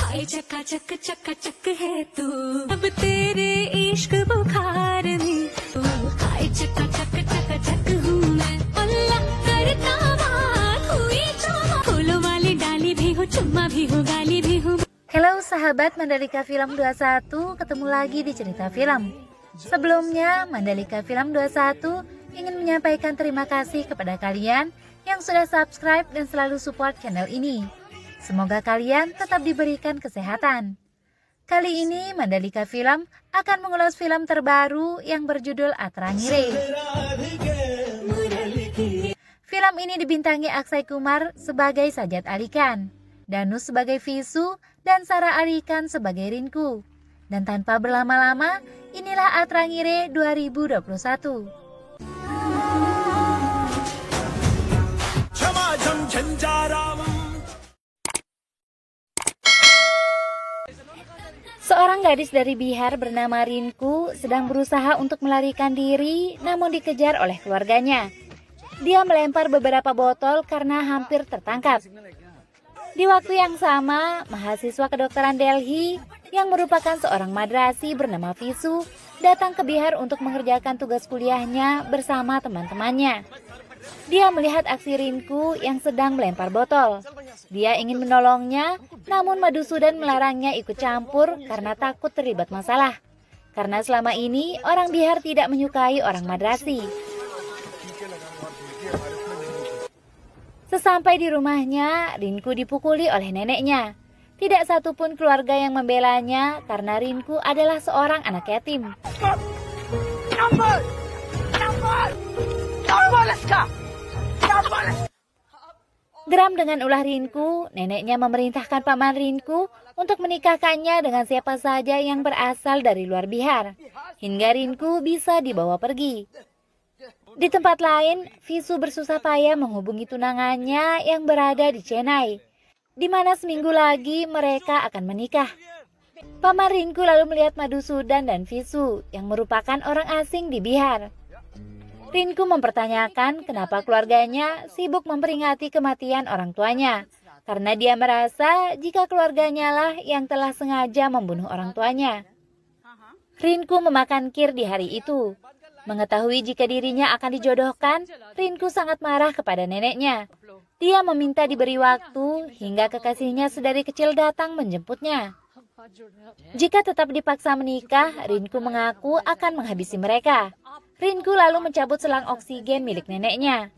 हाय चकाचक चकाचक है तू अब तेरे इश्क बुखार में हाय चकाचक चकाचक हूँ मैं अल्लाह करता बात हुई चुम्मा फूलों वाली डाली भी हूँ चुम्मा भी हूँ गाली भी हूँ. Halo sahabat Mandalika Film 21, ketemu lagi di Cerita Film. Sebelumnya, Mandalika Film 21 ingin menyampaikan terima kasih kepada kalian yang sudah subscribe dan selalu support channel ini. Semoga kalian tetap diberikan kesehatan. Kali ini Mandalika Film akan mengulas film terbaru yang berjudul Atrangire. Film ini dibintangi Akshay Kumar sebagai Sajat Ali Khan, Danus sebagai Visu, dan Sarah Ali Khan sebagai Rinku. Dan tanpa berlama-lama, inilah Atrangire 2021. Seorang gadis dari Bihar bernama Rinku sedang berusaha untuk melarikan diri, namun dikejar oleh keluarganya. Dia melempar beberapa botol karena hampir tertangkap. Di waktu yang sama, mahasiswa kedokteran Delhi yang merupakan seorang madrasi bernama Visu datang ke Bihar untuk mengerjakan tugas kuliahnya bersama teman-temannya. Dia melihat aksi Rinku yang sedang melempar botol. Dia ingin menolongnya, namun Madhusudan melarangnya ikut campur karena takut terlibat masalah. Karena selama ini orang Bihar tidak menyukai orang madrasi. Sesampai di rumahnya, Rinku dipukuli oleh neneknya. Tidak satupun keluarga yang membelanya karena Rinku adalah seorang anak yatim. Geram dengan ulah Rinku, neneknya memerintahkan paman Rinku untuk menikahkannya dengan siapa saja yang berasal dari luar Bihar, hingga Rinku bisa dibawa pergi. Di tempat lain, Visu bersusah payah menghubungi tunangannya yang berada di Chennai, di mana seminggu lagi mereka akan menikah. Paman Rinku lalu melihat Madhusudan dan Visu yang merupakan orang asing di Bihar. Rinku mempertanyakan kenapa keluarganya sibuk memperingati kematian orang tuanya, karena dia merasa jika keluarganya lah yang telah sengaja membunuh orang tuanya. Rinku memakan kir di hari itu. Mengetahui jika dirinya akan dijodohkan, Rinku sangat marah kepada neneknya. Dia meminta diberi waktu hingga kekasihnya sedari kecil datang menjemputnya. Jika tetap dipaksa menikah, Rinku mengaku akan menghabisi mereka. Rinku lalu mencabut selang oksigen milik neneknya.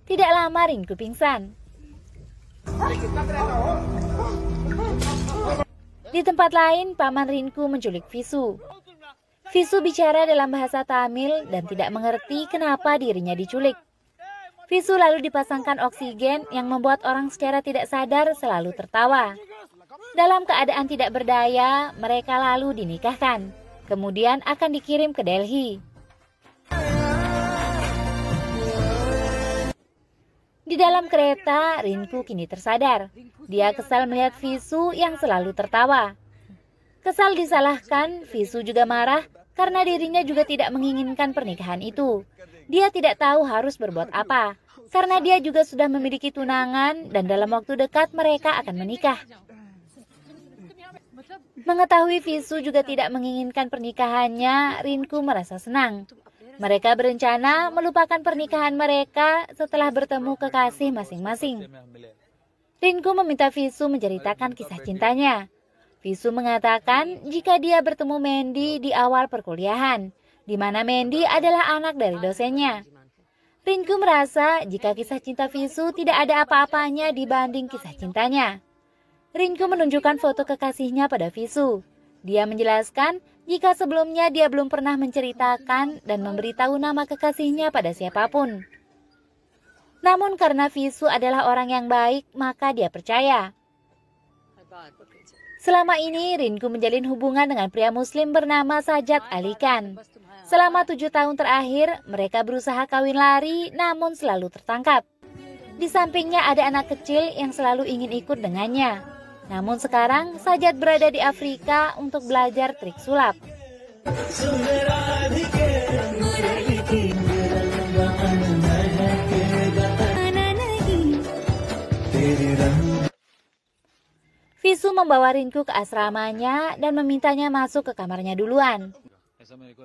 Tidak lama Rinku pingsan. Di tempat lain, paman Rinku menculik Visu. Visu bicara dalam bahasa Tamil dan tidak mengerti kenapa dirinya diculik. Visu lalu dipasangkan oksigen yang membuat orang secara tidak sadar selalu tertawa. Dalam keadaan tidak berdaya, mereka lalu dinikahkan. Kemudian akan dikirim ke Delhi. Di dalam kereta, Rinku kini tersadar. Dia kesal melihat Visu yang selalu tertawa. Kesal disalahkan, Visu juga marah karena dirinya juga tidak menginginkan pernikahan itu. Dia tidak tahu harus berbuat apa, karena dia juga sudah memiliki tunangan dan dalam waktu dekat mereka akan menikah. Mengetahui Visu juga tidak menginginkan pernikahannya, Rinku merasa senang. Mereka berencana melupakan pernikahan mereka setelah bertemu kekasih masing-masing. Rinku meminta Visu menceritakan kisah cintanya. Visu mengatakan jika dia bertemu Mandy di awal perkuliahan, di mana Mandy adalah anak dari dosennya. Rinku merasa jika kisah cinta Visu tidak ada apa-apanya dibanding kisah cintanya. Rinku menunjukkan foto kekasihnya pada Visu. Dia menjelaskan jika sebelumnya dia belum pernah menceritakan dan memberitahu nama kekasihnya pada siapapun. Namun karena Visu adalah orang yang baik, maka dia percaya. Selama ini Rinku menjalin hubungan dengan pria muslim bernama Sajat Ali Khan. Selama 7 tahun terakhir, mereka berusaha kawin lari namun selalu tertangkap. Di sampingnya ada anak kecil yang selalu ingin ikut dengannya. Namun sekarang Sajat berada di Afrika untuk belajar trik sulap. Visu membawa Rinku ke asramanya dan memintanya masuk ke kamarnya duluan.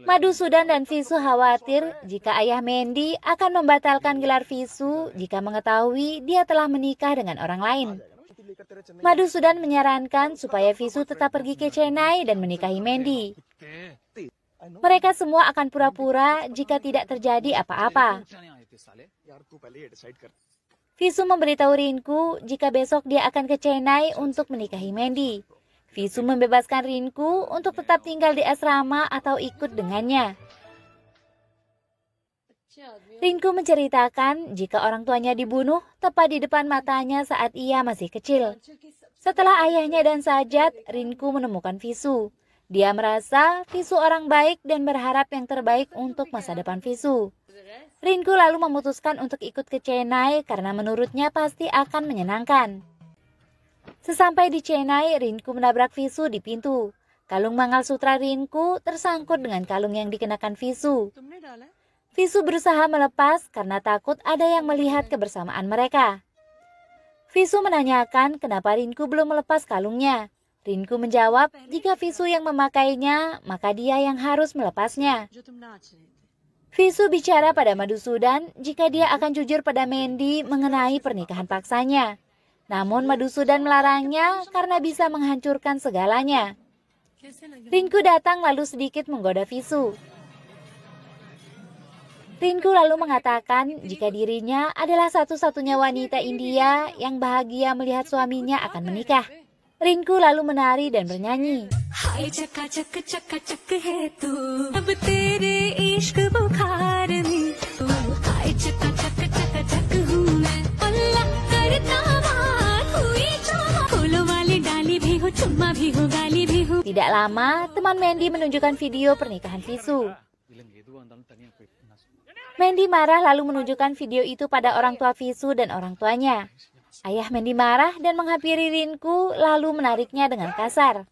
Madhusudan dan Visu khawatir jika ayah Mandy akan membatalkan gelar Visu jika mengetahui dia telah menikah dengan orang lain. Madhusudan menyarankan supaya Visu tetap pergi ke Chennai dan menikahi Mandy. Mereka semua akan pura-pura jika tidak terjadi apa-apa. Visu memberitahu Rinku jika besok dia akan ke Chennai untuk menikahi Mandy. Visu membebaskan Rinku untuk tetap tinggal di asrama atau ikut dengannya. Rinku menceritakan jika orang tuanya dibunuh tepat di depan matanya saat ia masih kecil. Setelah ayahnya dan Sajat, Rinku menemukan Visu. Dia merasa Visu orang baik dan berharap yang terbaik untuk masa depan Visu. Rinku lalu memutuskan untuk ikut ke Chennai karena menurutnya pasti akan menyenangkan. Sesampai di Chennai, Rinku menabrak Visu di pintu. Kalung Mangalsutra Rinku tersangkut dengan kalung yang dikenakan Visu. Visu berusaha melepas karena takut ada yang melihat kebersamaan mereka. Visu menanyakan kenapa Rinku belum melepas kalungnya. Rinku menjawab jika Visu yang memakainya, maka dia yang harus melepasnya. Visu bicara pada Madhusudan jika dia akan jujur pada Mandy mengenai pernikahan paksanya. Namun Madhusudan melarangnya karena bisa menghancurkan segalanya. Rinku datang lalu sedikit menggoda Visu. Rinku lalu mengatakan jika dirinya adalah satu-satunya wanita India yang bahagia melihat suaminya akan menikah. Rinku lalu menari dan bernyanyi. हाय चका चक चका चक है तू अब तेरे इश्क बुखार में तू हाय चका चक चका चक हूँ मैं अल्लाह करता बात हुई चाह फूलों वाली डाली भी हो चुम्मा भी हो गाली भी हो. Tidak lama, teman Mandy menunjukkan video pernikahan Visu. Mandy marah lalu menunjukkan video itu pada orang tua Visu dan orang tuanya. Ayah Mandy marah dan menghampiri Rinku lalu menariknya dengan kasar.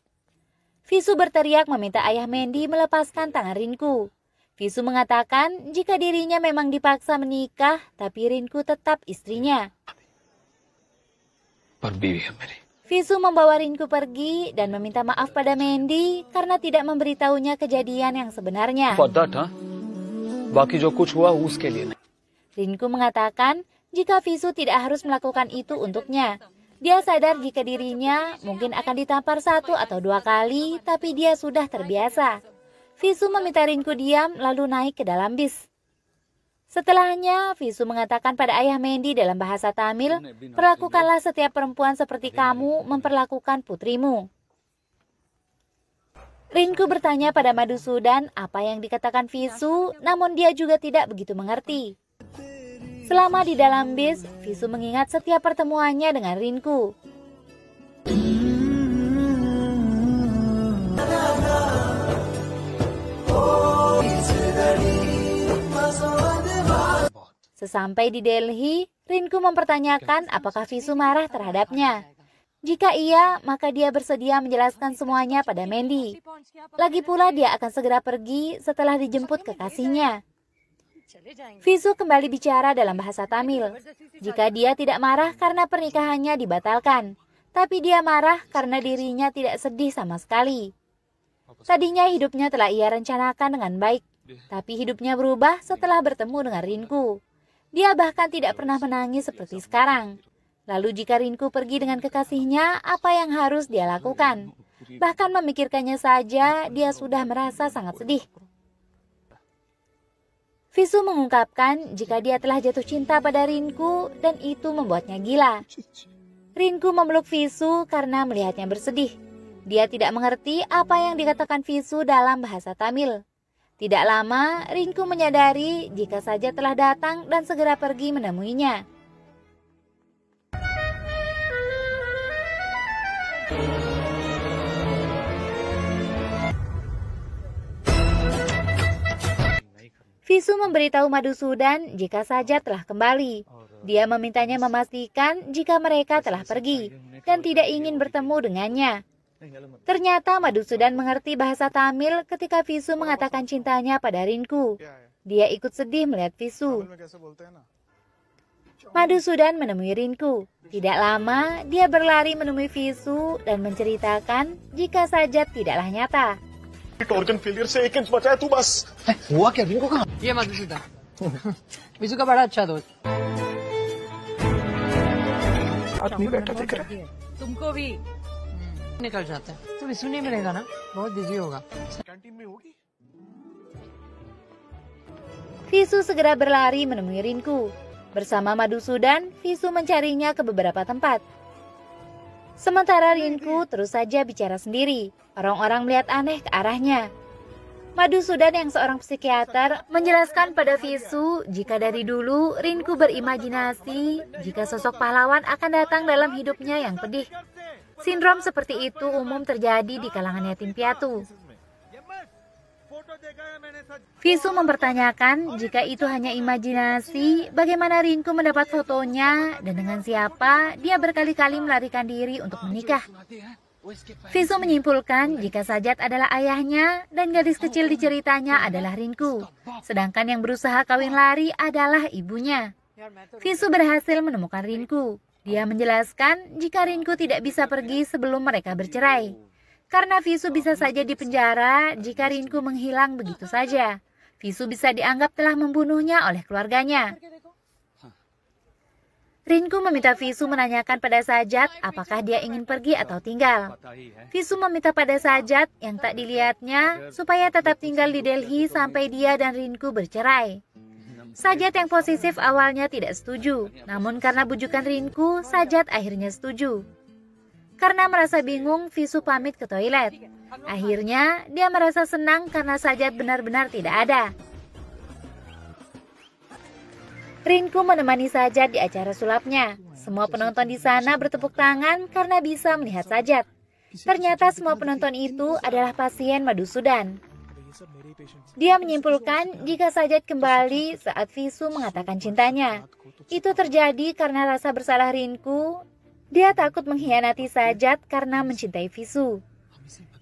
Visu berteriak meminta ayah Mandy melepaskan tangan Rinku. Visu mengatakan jika dirinya memang dipaksa menikah, tapi Rinku tetap istrinya. Visu membawa Rinku pergi dan meminta maaf pada Mandy karena tidak memberitahunya kejadian yang sebenarnya. Rinku mengatakan jika Visu tidak harus melakukan itu untuknya. Dia sadar jika dirinya mungkin akan ditampar 1 atau 2 kali, tapi dia sudah terbiasa. Visu meminta Rinku diam lalu naik ke dalam bis. Setelahnya, Visu mengatakan pada ayah Mandy dalam bahasa Tamil, perlakukanlah setiap perempuan seperti kamu memperlakukan putrimu. Rinku bertanya pada Madhusudan apa yang dikatakan Visu, namun dia juga tidak begitu mengerti. Selama di dalam bis, Visu mengingat setiap pertemuannya dengan Rinku. Sesampai di Delhi, Rinku mempertanyakan apakah Visu marah terhadapnya. Jika iya, maka dia bersedia menjelaskan semuanya pada Mandy. Lagi pula dia akan segera pergi setelah dijemput kekasihnya. Visu kembali bicara dalam bahasa Tamil. Jika dia tidak marah karena pernikahannya dibatalkan, tapi dia marah karena dirinya tidak sedih sama sekali. Tadinya hidupnya telah ia rencanakan dengan baik, tapi hidupnya berubah setelah bertemu dengan Rinku. Dia bahkan tidak pernah menangis seperti sekarang. Lalu jika Rinku pergi dengan kekasihnya, apa yang harus dia lakukan? Bahkan memikirkannya saja, dia sudah merasa sangat sedih. Visu mengungkapkan jika dia telah jatuh cinta pada Rinku dan itu membuatnya gila. Rinku memeluk Visu karena melihatnya bersedih. Dia tidak mengerti apa yang dikatakan Visu dalam bahasa Tamil. Tidak lama, Rinku menyadari jika saja telah datang dan segera pergi menemuinya. Visu memberitahu Madhusudan jika saja telah kembali. Dia memintanya memastikan jika mereka telah pergi dan tidak ingin bertemu dengannya. Ternyata Madhusudan mengerti bahasa Tamil ketika Visu mengatakan cintanya pada Rinku. Dia ikut sedih melihat Visu. Madhusudan menemui Rinku. Tidak lama, dia berlari menemui Visu dan menceritakan jika Sajat tidaklah nyata. Organ failure से 1 इंच बचा है तू बस। हुआ क्या रिंकू कहाँ? ये मधुसूदन विजू का बड़ा अच्छा दोस्त। आदमी बैठा दिख रहा है। तुमको भी निकल जाता है तो विजू नहीं मिलेगा ना, बहुत बिजी होगा। कैंटीन में होगी। Visu segera berlari menemui Rinku. Bersama Madhusudan, Visu mencarinya ke beberapa tempat. Sementara Rinku terus saja bicara sendiri. Orang-orang melihat aneh ke arahnya. Madhusudan yang seorang psikiater menjelaskan pada Visu jika dari dulu Rinku berimajinasi jika sosok pahlawan akan datang dalam hidupnya yang pedih. Sindrom seperti itu umum terjadi di kalangan yatim piatu. Visu mempertanyakan jika itu hanya imajinasi, bagaimana Rinku mendapat fotonya dan dengan siapa dia berkali-kali melarikan diri untuk menikah. Visu menyimpulkan jika Sajat adalah ayahnya dan gadis kecil di ceritanya adalah Rinku, sedangkan yang berusaha kawin lari adalah ibunya. Visu berhasil menemukan Rinku. Dia menjelaskan jika Rinku tidak bisa pergi sebelum mereka bercerai. Karena Visu bisa saja dipenjara jika Rinku menghilang begitu saja. Visu bisa dianggap telah membunuhnya oleh keluarganya. Rinku meminta Visu menanyakan pada Sajat apakah dia ingin pergi atau tinggal. Visu meminta pada Sajat yang tak dilihatnya supaya tetap tinggal di Delhi sampai dia dan Rinku bercerai. Sajat yang posesif awalnya tidak setuju, namun karena bujukan Rinku, Sajat akhirnya setuju. Karena merasa bingung, Visu pamit ke toilet. Akhirnya, dia merasa senang karena Sajat benar-benar tidak ada. Rinku menemani Sajat di acara sulapnya. Semua penonton di sana bertepuk tangan karena bisa melihat Sajat. Ternyata semua penonton itu adalah pasien Madhusudan. Dia menyimpulkan jika Sajat kembali saat Visu mengatakan cintanya. Itu terjadi karena rasa bersalah Rinku. Dia takut mengkhianati Sajat karena mencintai Visu.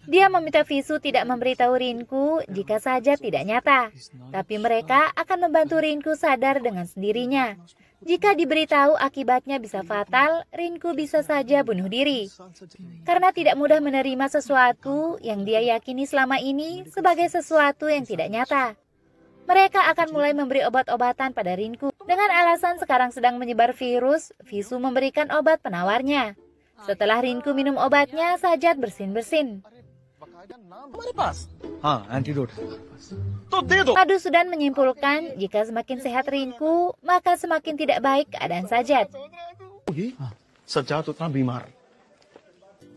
Dia meminta Visu tidak memberitahu Rinku jika Sajat tidak nyata. Tapi mereka akan membantu Rinku sadar dengan sendirinya. Jika diberitahu akibatnya bisa fatal, Rinku bisa saja bunuh diri. Karena tidak mudah menerima sesuatu yang dia yakini selama ini sebagai sesuatu yang tidak nyata. Mereka akan mulai memberi obat-obatan pada Rinku. Dengan alasan sekarang sedang menyebar virus, Visu memberikan obat penawarnya. Setelah Rinku minum obatnya, Sajat bersin-bersin. Madhusudan menyimpulkan jika semakin sehat Rinku, maka semakin tidak baik keadaan Sajat.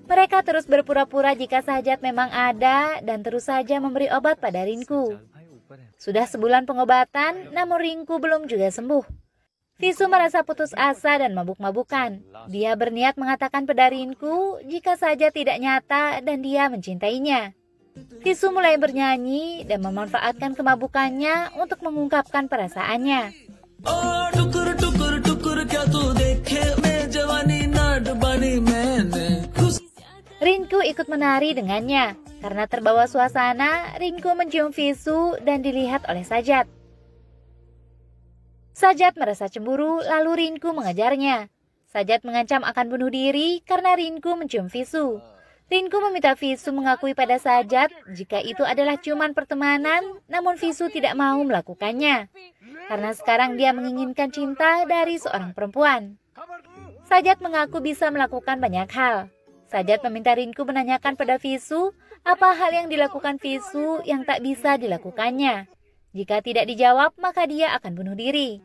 Mereka terus berpura-pura jika Sajat memang ada dan terus saja memberi obat pada Rinku. Sudah sebulan pengobatan, namun Rinku belum juga sembuh. Visu merasa putus asa dan mabuk-mabukan. Dia berniat mengatakan pada Rinku jika saja tidak nyata dan dia mencintainya. Visu mulai bernyanyi dan memanfaatkan kemabukannya untuk mengungkapkan perasaannya. Rinku ikut menari dengannya. Karena terbawa suasana, Rinku mencium Visu dan dilihat oleh Sajat. Sajat merasa cemburu, lalu Rinku mengejarnya. Sajat mengancam akan bunuh diri karena Rinku mencium Visu. Rinku meminta Visu mengakui pada Sajat jika itu adalah cuman pertemanan, namun Visu tidak mau melakukannya. Karena sekarang dia menginginkan cinta dari seorang perempuan. Sajat mengaku bisa melakukan banyak hal. Sajat meminta Rinku menanyakan pada Visu apa hal yang dilakukan Visu yang tak bisa dilakukannya. Jika tidak dijawab, maka dia akan bunuh diri.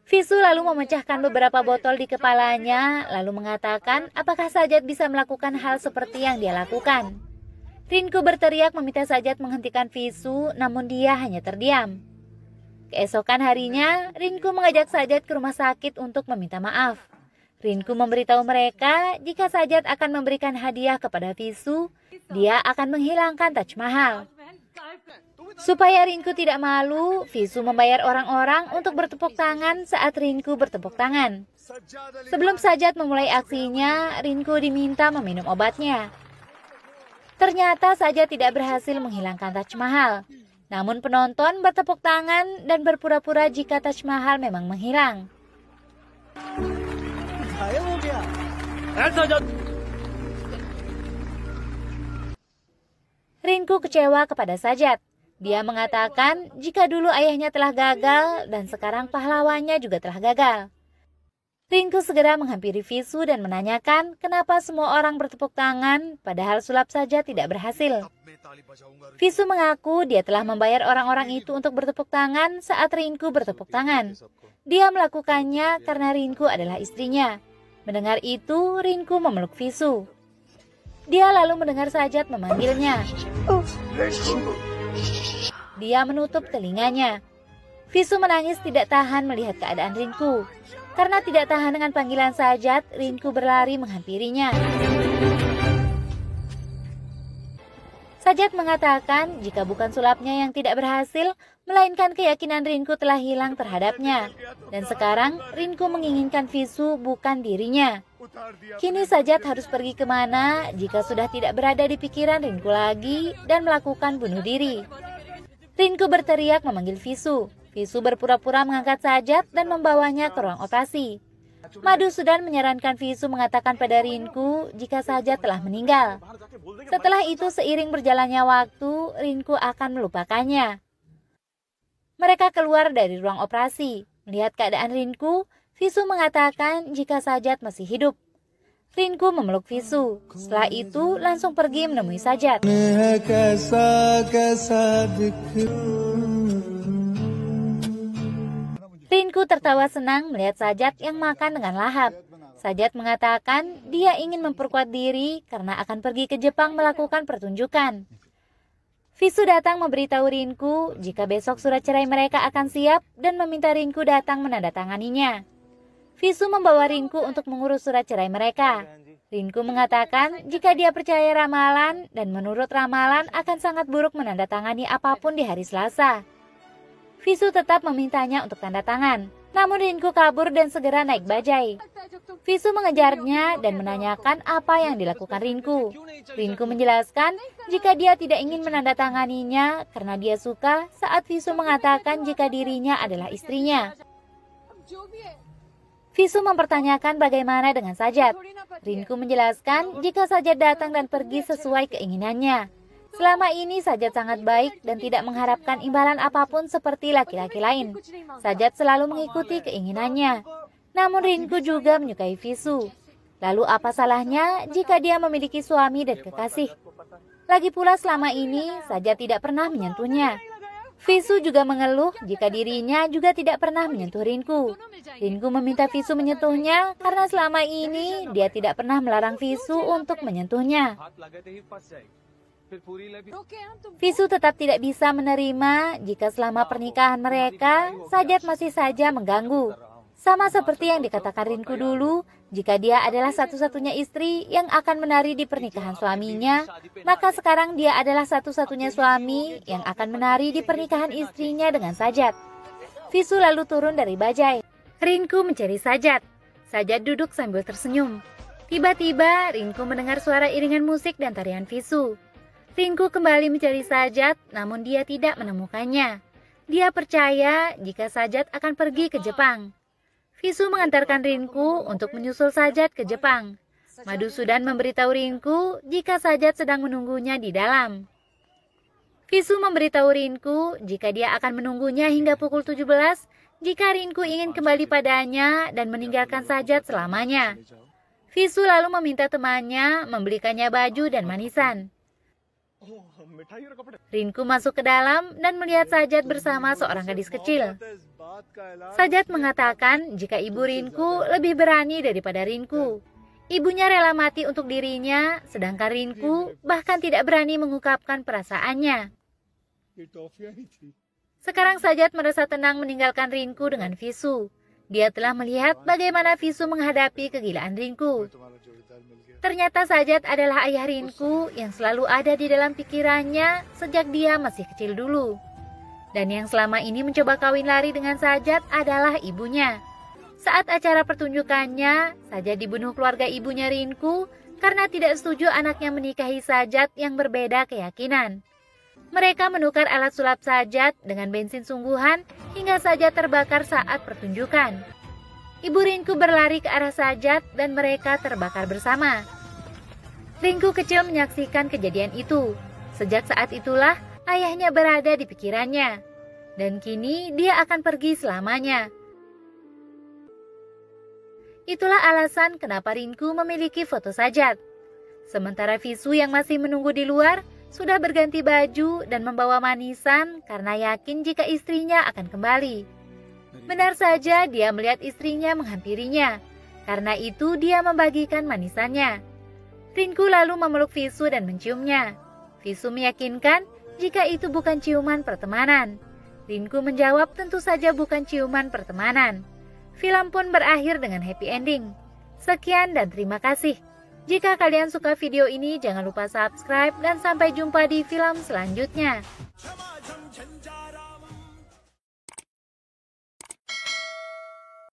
Visu lalu memecahkan beberapa botol di kepalanya, lalu mengatakan apakah Sajat bisa melakukan hal seperti yang dia lakukan. Rinku berteriak meminta Sajat menghentikan Visu, namun dia hanya terdiam. Keesokan harinya, Rinku mengajak Sajat ke rumah sakit untuk meminta maaf. Rinku memberitahu mereka jika Sajat akan memberikan hadiah kepada Visu, dia akan menghilangkan Taj Mahal. Supaya Rinku tidak malu, Visu membayar orang-orang untuk bertepuk tangan saat Rinku bertepuk tangan. Sebelum Sajat memulai aksinya, Rinku diminta meminum obatnya. Ternyata Sajat tidak berhasil menghilangkan Taj Mahal. Namun penonton bertepuk tangan dan berpura-pura jika Taj Mahal memang menghilang. Rinku kecewa kepada Sajat. Dia mengatakan jika dulu ayahnya telah gagal dan sekarang pahlawannya juga telah gagal. Rinku segera menghampiri Visu dan menanyakan kenapa semua orang bertepuk tangan padahal sulap saja tidak berhasil. Visu mengaku dia telah membayar orang-orang itu untuk bertepuk tangan saat Rinku bertepuk tangan. Dia melakukannya karena Rinku adalah istrinya. Mendengar itu, Rinku memeluk Visu. Dia lalu mendengar Sajat memanggilnya. Dia menutup telinganya. Visu menangis tidak tahan melihat keadaan Rinku. Karena tidak tahan dengan panggilan Sajat, Rinku berlari menghampirinya. Sajat mengatakan jika bukan sulapnya yang tidak berhasil, melainkan keyakinan Rinku telah hilang terhadapnya. Dan sekarang Rinku menginginkan Visu bukan dirinya. Kini Sajat harus pergi kemana jika sudah tidak berada di pikiran Rinku lagi dan melakukan bunuh diri. Rinku berteriak memanggil Visu. Visu berpura-pura mengangkat Sajat dan membawanya ke ruang operasi. Madhusudan menyarankan Visu mengatakan pada Rinku jika Sajat telah meninggal. Setelah itu seiring berjalannya waktu, Rinku akan melupakannya. Mereka keluar dari ruang operasi. Melihat keadaan Rinku, Visu mengatakan jika Sajat masih hidup. Rinku memeluk Visu. Setelah itu langsung pergi menemui Sajat. Rinku tertawa senang melihat Sajat yang makan dengan lahap. Sajat mengatakan dia ingin memperkuat diri karena akan pergi ke Jepang melakukan pertunjukan. Visu datang memberitahu Rinku jika besok surat cerai mereka akan siap dan meminta Rinku datang menandatanganinya. Visu membawa Rinku untuk mengurus surat cerai mereka. Rinku mengatakan jika dia percaya ramalan dan menurut ramalan akan sangat buruk menandatangani apapun di hari Selasa. Visu tetap memintanya untuk tanda tangan. Namun Rinku kabur dan segera naik bajai. Visu mengejarnya dan menanyakan apa yang dilakukan Rinku. Rinku menjelaskan jika dia tidak ingin menandatanganinya karena dia suka saat Visu mengatakan jika dirinya adalah istrinya. Visu mempertanyakan bagaimana dengan Sajat. Rinku menjelaskan jika Sajat datang dan pergi sesuai keinginannya. Selama ini Sajat sangat baik dan tidak mengharapkan imbalan apapun seperti laki-laki lain. Sajat selalu mengikuti keinginannya. Namun Rinku juga menyukai Visu. Lalu apa salahnya jika dia memiliki suami dan kekasih? Lagi pula selama ini Sajat tidak pernah menyentuhnya. Visu juga mengeluh jika dirinya juga tidak pernah menyentuh Rinku. Rinku meminta Visu menyentuhnya karena selama ini dia tidak pernah melarang Visu untuk menyentuhnya. Visu tetap tidak bisa menerima jika selama pernikahan mereka, Sajat masih saja mengganggu. Sama seperti yang dikatakan Rinku dulu, jika dia adalah satu-satunya istri yang akan menari di pernikahan suaminya, maka sekarang dia adalah satu-satunya suami yang akan menari di pernikahan istrinya dengan Sajat. Visu lalu turun dari bajai. Rinku mencari Sajat. Sajat duduk sambil tersenyum. Tiba-tiba Rinku mendengar suara iringan musik dan tarian Visu. Rinku kembali mencari Sajat, namun dia tidak menemukannya. Dia percaya jika Sajat akan pergi ke Jepang. Visu mengantarkan Rinku untuk menyusul Sajat ke Jepang. Madhusudan memberitahu Rinku jika Sajat sedang menunggunya di dalam. Visu memberitahu Rinku jika dia akan menunggunya hingga pukul 17 jika Rinku ingin kembali padanya dan meninggalkan Sajat selamanya. Visu lalu meminta temannya membelikannya baju dan manisan. Rinku masuk ke dalam dan melihat Sajat bersama seorang gadis kecil. Sajat mengatakan jika ibu Rinku lebih berani daripada Rinku. Ibunya rela mati untuk dirinya, sedangkan Rinku bahkan tidak berani mengungkapkan perasaannya. Sekarang Sajat merasa tenang meninggalkan Rinku dengan Visu. Dia telah melihat bagaimana Visu menghadapi kegilaan Rinku. Ternyata Sajat adalah ayah Rinku yang selalu ada di dalam pikirannya sejak dia masih kecil dulu. Dan yang selama ini mencoba kawin lari dengan Sajat adalah ibunya. Saat acara pertunjukannya, Sajat dibunuh keluarga ibunya Rinku karena tidak setuju anaknya menikahi Sajat yang berbeda keyakinan. Mereka menukar alat sulap Sajat dengan bensin sungguhan hingga Sajat terbakar saat pertunjukan. Ibu Rinku berlari ke arah Sajat dan mereka terbakar bersama. Rinku kecil menyaksikan kejadian itu. Sejak saat itulah ayahnya berada di pikirannya. Dan kini dia akan pergi selamanya. Itulah alasan kenapa Rinku memiliki foto Sajat. Sementara Visu yang masih menunggu di luar sudah berganti baju dan membawa manisan karena yakin jika istrinya akan kembali. Benar saja dia melihat istrinya menghampirinya. Karena itu dia membagikan manisannya. Rinku lalu memeluk Visu dan menciumnya. Visu meyakinkan jika itu bukan ciuman pertemanan. Rinku menjawab tentu saja bukan ciuman pertemanan. Film pun berakhir dengan happy ending. Sekian dan terima kasih. Jika kalian suka video ini, jangan lupa subscribe dan sampai jumpa di film selanjutnya.